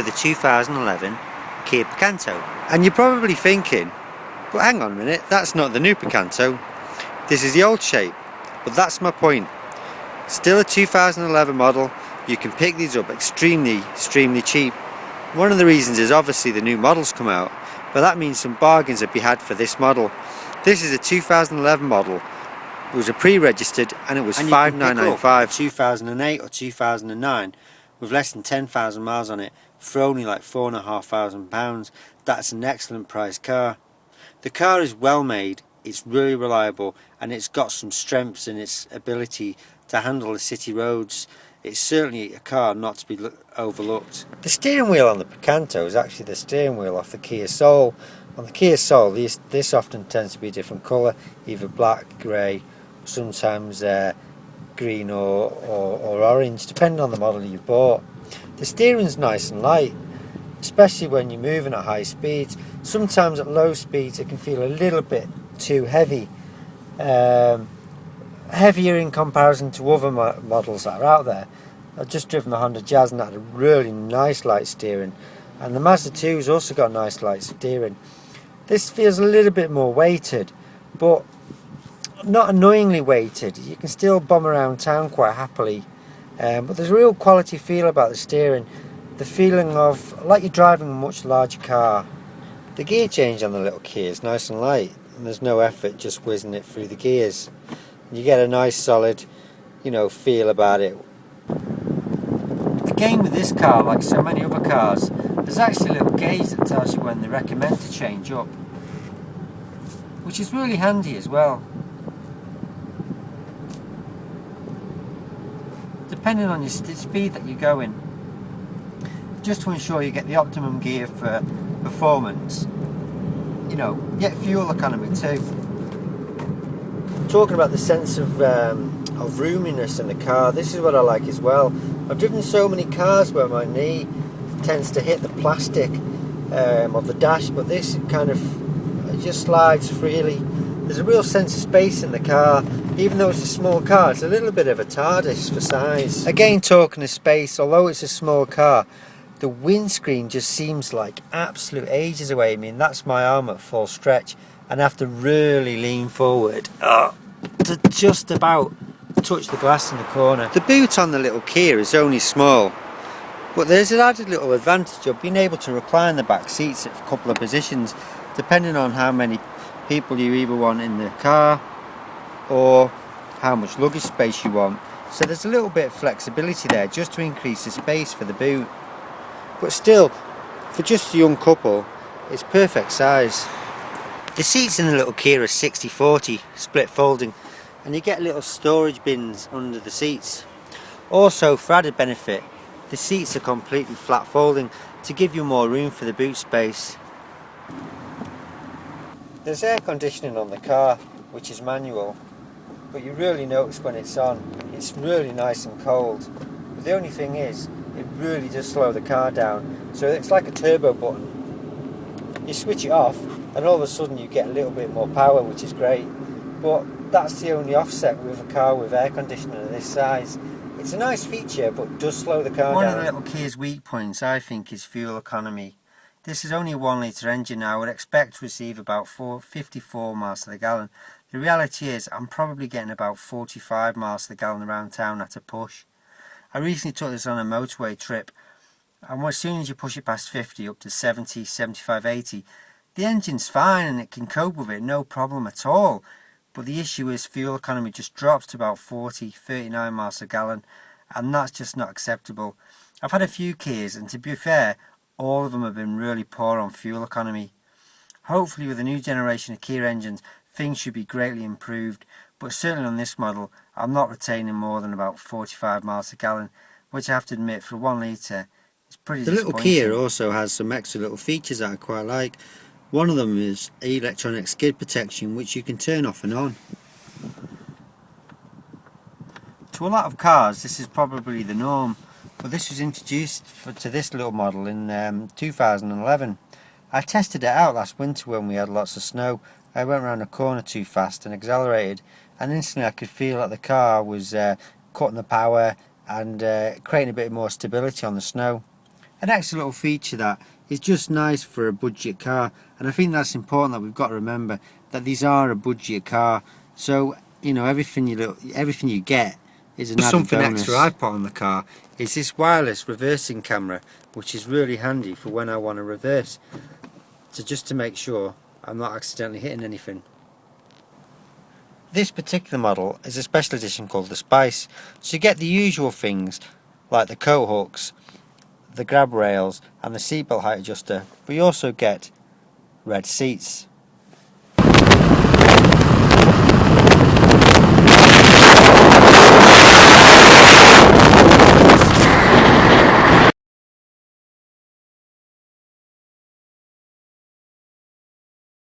the 2011 Kia Picanto. And you're probably thinking, but hang on a minute, that's not the new Picanto, this is the old shape. But that's my point. Still a 2011 model, you can pick these up extremely cheap. One of the reasons is obviously the new models come out, but that means some bargains are to be had for this model. This is a 2011 model. It was a pre-registered and it was $5,995. 2008 or 2009 with less than 10,000 miles on it for only like £4,500. That's an excellent price car. The car is well made, it's really reliable, and it's got some strengths in its ability to handle the city roads. It's certainly a car not to be overlooked. The steering wheel on the Picanto is actually the steering wheel off the Kia Soul. On the Kia Soul, this often tends to be a different colour, either black, grey, sometimes green or orange, depending on the model you bought. The steering's nice and light, especially when you're moving at high speeds. Sometimes at low speeds it can feel a little bit too heavy, heavier in comparison to other models that are out there. I've just driven the Honda Jazz and that had a really nice light steering, and the Mazda 2's also got nice light steering. This feels a little bit more weighted, but not annoyingly weighted. You can still bomb around town quite happily, but there's a real quality feel about the steering, the feeling of like you're driving a much larger car. The gear change on the little Kia is nice and light, and there's no effort just whizzing it through the gears. You get a nice solid, feel about it. Again with this car, like so many other cars, there's actually a little gauge that tells you when they recommend to change up, which is really handy as well. Depending on your speed that you're going, just to ensure you get the optimum gear for performance, get fuel economy too. Talking about the sense of roominess in the car, this is what I like as well. I've driven so many cars where my knee tends to hit the plastic of the dash, but this kind of it just slides freely. There's a real sense of space in the car, even though it's a small car. It's a little bit of a TARDIS for size. Again, talking of space, although it's a small car, the windscreen just seems like absolute ages away. I mean, that's my arm at full stretch, and I have to really lean forward to just about touch the glass in the corner. The boot on the little Kia is only small, but there's an added little advantage of being able to recline the back seats at a couple of positions, depending on how many people you either want in the car or how much luggage space you want. So there's a little bit of flexibility there just to increase the space for the boot, but still, for just a young couple, it's perfect size. The seats in the little Kia are 60/40 split folding, and you get little storage bins under the seats. Also, for added benefit, the seats are completely flat folding to give you more room for the boot space. There's air conditioning on the car, which is manual, but you really notice when it's on. It's really nice and cold. But the only thing is, it really does slow the car down. So it's like a turbo button. You switch it off, and all of a sudden you get a little bit more power, which is great. But that's the only offset with a car with air conditioning of this size. It's a nice feature, but does slow the car down. One of the little Kia's weak points, I think, is fuel economy. This is only a 1 litre engine. I would expect to receive about 54 miles to the gallon. The reality is I'm probably getting about 45 miles to the gallon around town at a push. I recently took this on a motorway trip, and as soon as you push it past 50 up to 70, 75, 80, the engine's fine and it can cope with it, no problem at all. But the issue is fuel economy just drops to about 40, 39 miles a gallon, and that's just not acceptable. I've had a few Kias, and to be fair, all of them have been really poor on fuel economy. Hopefully with the new generation of Kia engines, things should be greatly improved, but certainly on this model, I'm not retaining more than about 45 miles a gallon, which I have to admit for 1 litre is pretty disappointing. The little Kia also has some extra little features that I quite like. One of them is electronic skid protection, which you can turn off and on. To a lot of cars, this is probably the norm, but this was introduced to this little model in 2011. I tested it out last winter when we had lots of snow. I went around a corner too fast and accelerated, and instantly I could feel that the car was cutting the power and creating a bit more stability on the snow. An extra little feature that is just nice for a budget car, and I think that's important, that we've got to remember that these are a budget car, so you know everything you get is an added something bonus. Extra I put on the car is this wireless reversing camera, which is really handy for when I want to reverse, so just to make sure I'm not accidentally hitting anything. This particular model is a special edition called the Spice, so you get the usual things like the coat hooks, the grab rails and the seatbelt height adjuster, but you also get red seats.